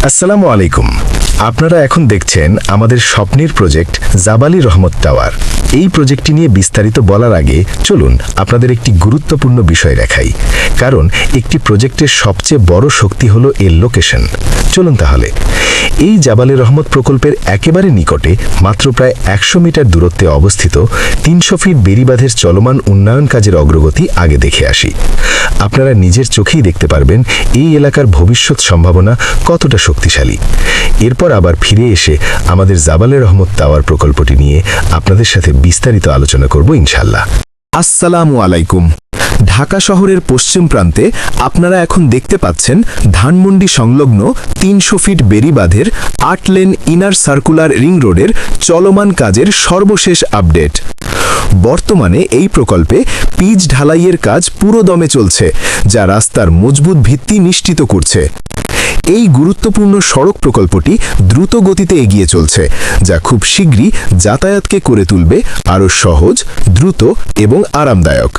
আসসালামু আলাইকুম। আপনারা এখন দেখছেন আমাদের স্বপ্নের প্রজেক্ট জাবালি রহমত টাওয়ার। এই প্রজেক্টটি নিয়ে বিস্তারিত বলার আগে চলুন আপনাদের একটি গুরুত্বপূর্ণ বিষয় দেখাই, কারণ একটি প্রজেক্টের সবচেয়ে বড় শক্তি হলো এর লোকেশন। চলুন তাহলে। এই জাবালি রহমত প্রকল্পের একেবারে নিকটে মাত্র প্রায় 100 মিটার দূরত্বে অবস্থিত 300 ফিট বেড়িবাঁধের চলমান উন্নয়ন কাজের অগ্রগতি আগে দেখে আসি। আপনারা নিজের চোখেই দেখতে পারবেন এই এলাকার ভবিষ্যৎ সম্ভাবনা কতটা শক্তিশালী। এরপর আবার ফিরে এসে আমাদের জাবালি রহমত টাওয়ার প্রকল্পটি নিয়ে আপনাদের সাথে বিস্তারিত আলোচনা করব ইনশাল্লাহ। আসসালামু আলাইকুম। ঢাকা শহরের পশ্চিম প্রান্তে আপনারা এখন দেখতে পাচ্ছেন ধানমন্ডি সংলগ্ন 300 ফিট বেড়িবাঁধের 8 লেন ইনার সার্কুলার রিং রোডের চলমান কাজের সর্বশেষ আপডেট। বর্তমানে এই প্রকল্পে পিচ ঢালাইয়ের কাজ পুরো দমে চলছে, যা রাস্তার মজবুত ভিত্তি নিশ্চিত করছে। এই গুরুত্বপূর্ণ সড়ক প্রকল্পটি দ্রুত গতিতে এগিয়ে চলছে, যা খুব শীঘ্রই যাতায়াতকে করে তুলবে আরও সহজ, দ্রুত এবং আরামদায়ক।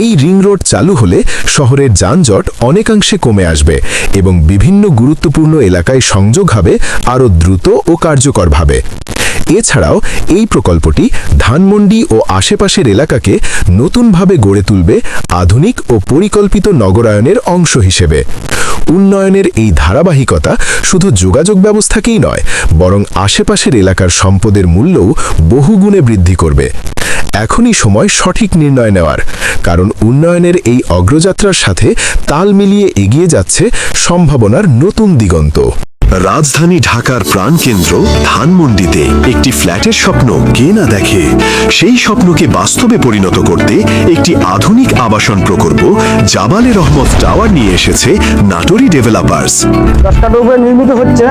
এই রিং রোড চালু হলে শহরের যানজট অনেকাংশে কমে আসবে এবং বিভিন্ন গুরুত্বপূর্ণ এলাকায় সংযোগ হবে আরও দ্রুত ও কার্যকরভাবে। এছাড়াও এই প্রকল্পটি ধানমন্ডি ও আশেপাশের এলাকাকে নতুনভাবে গড়ে তুলবে আধুনিক ও পরিকল্পিত নগরায়নের অংশ হিসেবে। উন্নয়নের এই ধারাবাহিকতা শুধু যোগাযোগ ব্যবস্থাকেই নয়, বরং আশেপাশের এলাকার সম্পদের মূল্যও বহুগুণে বৃদ্ধি করবে। এখনই সময় সঠিক নির্ণয় নেওয়ার, কারণ উন্নয়নের এই অগ্রযাত্রার সাথে তাল মিলিয়ে এগিয়ে যাচ্ছে সম্ভাবনার নতুন দিগন্ত। রাজধানী ঢাকার প্রাণকেন্দ্র ধানমন্ডিতে একটি ফ্ল্যাটের স্বপ্ন কে না দেখে। সেই স্বপ্নকে বাস্তবে পরিণত করতে একটি আধুনিক আবাসন প্রকল্প জাবালি রহমত টাওয়ার নিয়ে এসেছে নাটোরি ডেভেলপার্স। রাস্তার উপরে নির্মিত হচ্ছে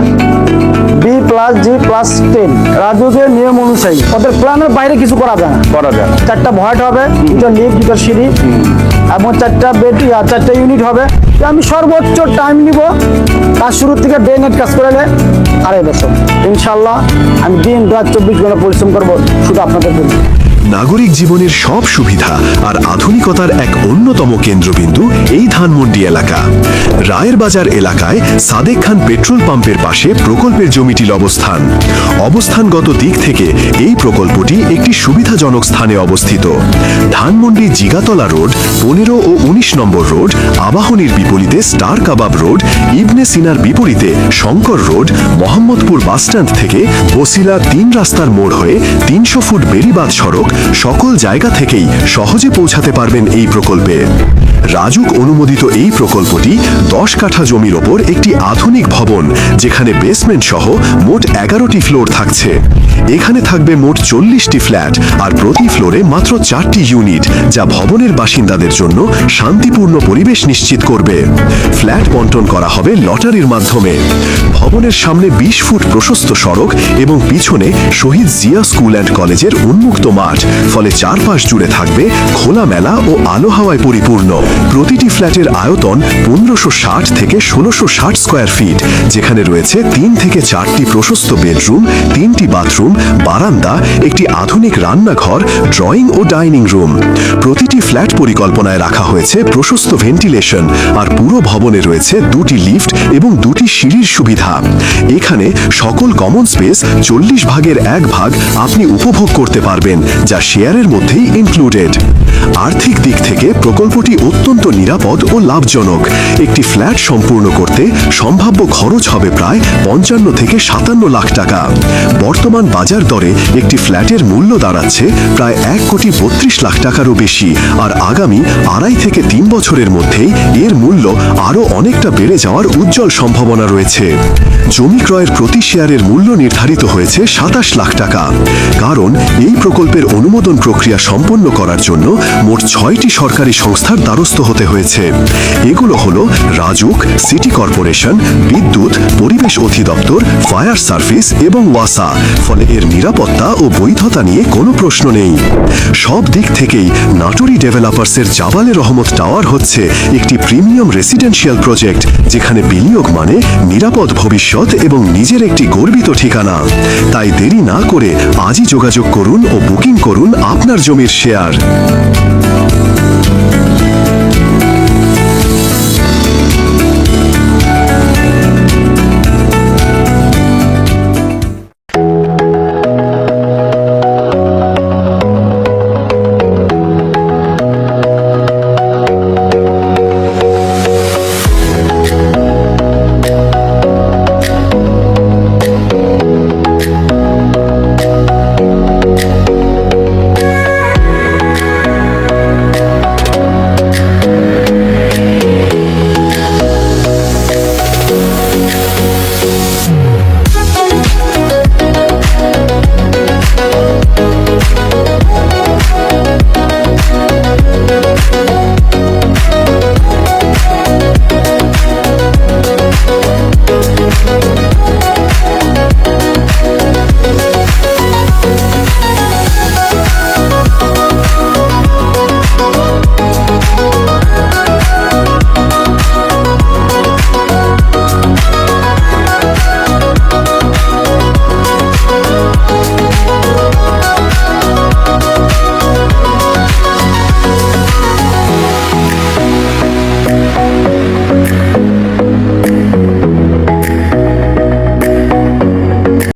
B+G+10 রাজুকের নিয়ম অনুযায়ী। ওদের প্ল্যানের বাইরে কিছু করা যায় না। 4টা ভয়েট হবে, 2টা লিফট, 2টা সিঁড়ি এবং 4টা বেড আর 4টা ইউনিট হবে। আমি সর্বোচ্চ টাইম নিব, কাজ শুরু থেকে ডে নাইট কাজ করে 2.5 বছর। ইনশাল্লাহ আমি দিন রাত 24 ঘন্টা পরিশ্রম করবো শুধু আপনাদের জন্য। নাগরিক জীবনের সব সুবিধা আর আধুনিকতার এক অন্যতম কেন্দ্রবিন্দু এই ধানমন্ডি এলাকা। রায়ের বাজার এলাকায় সাদেক খান পেট্রোল পাম্পের পাশে প্রকল্পের জমিটির অবস্থানগত দিক থেকে এই প্রকল্পটি একটি সুবিধাজনক স্থানে অবস্থিত। ধানমন্ডি জিগাতলা রোড, 15 ও 19 নম্বর রোড, আবাহনীর বিপরীতে স্টার কাবাব রোড, ইবনে সিনার বিপরীতে শঙ্কর রোড, মোহাম্মদপুর বাসস্ট্যান্ড থেকে বসিলা 3 রাস্তার মোড় হয়ে 300 ফুট বেড়িবাঁধ সড়ক, সকল জায়গা থেকেই সহজে পৌঁছাতে পারবেন এই প্রকল্পে। রাজুক অনুমোদিত এই প্রকল্পটি 10 কাঠা জমির ওপর একটি আধুনিক ভবন, যেখানে বেসমেন্ট সহ মোট 11টি ফ্লোর থাকছে। এখানে থাকবে মোট 40টি ফ্ল্যাট আর প্রতি ফ্লোরে মাত্র 4টি ইউনিট, যা ভবনের বাসিন্দাদের জন্য শান্তিপূর্ণ পরিবেশ নিশ্চিত করবে। ফ্ল্যাট বন্টন করা হবে লটারির মাধ্যমে। ভবনের সামনে 20 ফুট প্রশস্ত সড়ক এবং পিছনে শহীদ জিয়া স্কুল অ্যান্ড কলেজের উন্মুক্ত মাঠ, ফলে চারপাশ জুড়ে থাকবে খোলামেলা ও আলো হাওয়ায় পরিপূর্ণ। প্রতিটি ফ্ল্যাটের আয়তন 1560 থেকে 1660 স্কয়ার ফিট, যেখানে রয়েছে 3 থেকে 4টি প্রশস্ত বেডরুম, 3টি বাথরুম, বারান্দা, একটি আধুনিক রান্নাঘর, ড্রয়িং ও ডাইনিং রুম। প্রতিটি ফ্ল্যাট পরিকল্পনায় রাখা হয়েছে প্রশস্ত ভেন্টিলেশন, আর পুরো ভবনে রয়েছে 2টি লিফট এবং 2টি সিঁড়ির সুবিধা। এখানে সকল কমন স্পেস 40 ভাগের 1 ভাগ আপনি উপভোগ করতে পারবেন, যা শেয়ারের মধ্যেই ইনক্লুডেড। আর্থিক দিক থেকে প্রকল্পটি অত্যন্ত নিরাপদ ও লাভজনক। একটি ফ্ল্যাট সম্পূর্ণ করতে সম্ভাব্য খরচ হবে প্রায় 55 থেকে 57 লাখ টাকা। বর্তমান বাজার দরে একটি ফ্ল্যাটের মূল্য দাঁড়াচ্ছে প্রায় 1,32 লাখ টাকারও বেশি, আর আগামী 2.5 থেকে 3 বছরের মধ্যেই এর মূল্য আরও অনেকটা বেড়ে যাওয়ার উজ্জ্বল সম্ভাবনা রয়েছে। জমি ক্রয়ের প্রতি শেয়ারের মূল্য নির্ধারিত হয়েছে 27 লাখ টাকা, কারণ এই প্রকল্পের অনুমোদন প্রক্রিয়া সম্পন্ন করার জন্য মোট 6টি সরকারি সংস্থার দ্বারস্থ হতে হয়েছে। এগুলো হলো রাজুক, সিটি কর্পোরেশন, বিদ্যুৎ, পরিবেশ অধিদপ্তর, ফায়ার সার্ভিস এবং ওয়াসা। ফলে এর নিরাপত্তা ও বৈধতা নিয়ে কোনো প্রশ্ন নেই। সব দিক থেকেই নাটোরি ডেভেলপার্সের জাবালি রহমত টাওয়ার হচ্ছে একটি প্রিমিয়াম রেসিডেন্সিয়াল প্রজেক্ট, যেখানে বিনিয়োগ মানে নিরাপদ ভবিষ্যৎ এবং নিজের একটি গর্বিত ঠিকানা। তাই দেরি না করে আজই যোগাযোগ করুন ও বুকিং করুন আপনার জমির শেয়ার।